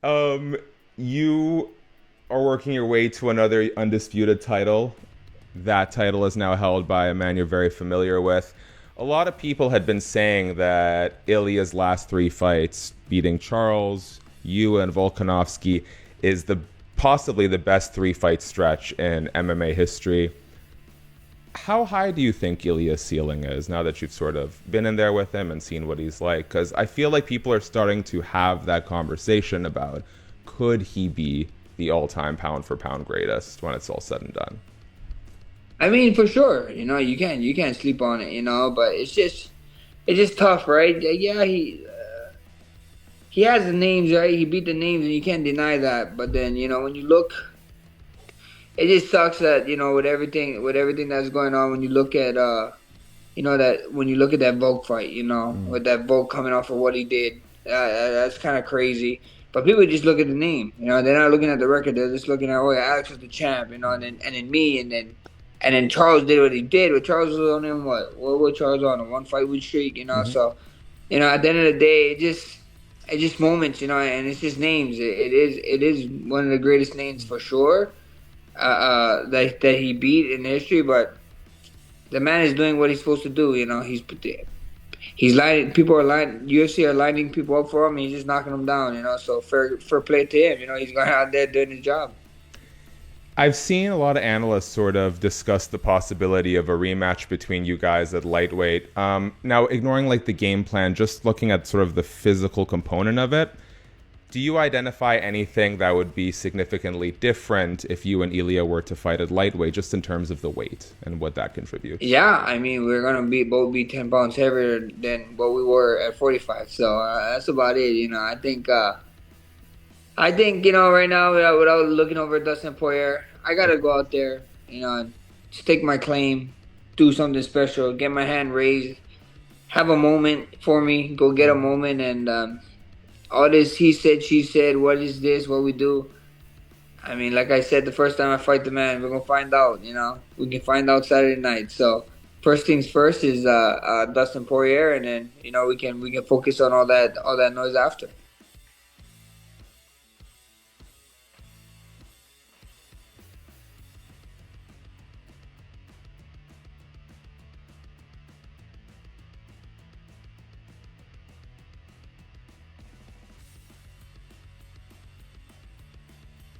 You are working your way to another undisputed title. That title is now held by a man you're very familiar with. A lot of people had been saying that Ilia's last three fights, beating Charles, you, and Volkanovski, is the possibly the best three-fight stretch in MMA history. How high do you think Ilia's ceiling is now that you've sort of been in there with him and seen what he's like? Because I feel like people are starting to have that conversation about could he be the all-time pound-for-pound greatest when it's all said and done? I mean, for sure, you can't sleep on it, but it's just tough, right? Yeah, he has the names, right? He beat the names, and you can't deny that. But then, when you look, it just sucks that with everything that's going on. When you look at that when you look at that Volk fight, Mm. with that Volk coming off of what he did, that's kind of crazy. But people just look at the name, they're not looking at the record. They're just looking at, oh yeah, Alex was the champ, and then me, and then Charles did what he did. But Charles was on him what was Charles on a one fight win streak, Mm-hmm. So at the end of the day, it's just moments, and it's just names. It is one of the greatest names for sure, that he beat in history, but the man is doing what he's supposed to do. He's lining people are lining UFC are lining people up for him. He's just knocking them down. So fair play to him. He's going out there doing his job. I've seen a lot of analysts sort of discuss the possibility of a rematch between you guys at lightweight. Now, ignoring like the game plan, just looking at sort of the physical component of it, do you identify anything that would be significantly different if you and Ilia were to fight at lightweight, just in terms of the weight and what that contributes? Yeah, I mean we're gonna both be 10 pounds heavier than what we were at 45. So that's about it. I think right now, without looking over Dustin Poirier, I gotta go out there, stake my claim, do something special, get my hand raised, have a moment for me, go get a moment, and all this he said, she said, what is this, what we do. I mean, like I said, the first time I fight the man, we're gonna find out. We can find out Saturday night. So first things first is Dustin Poirier, and then we can focus on all that noise after.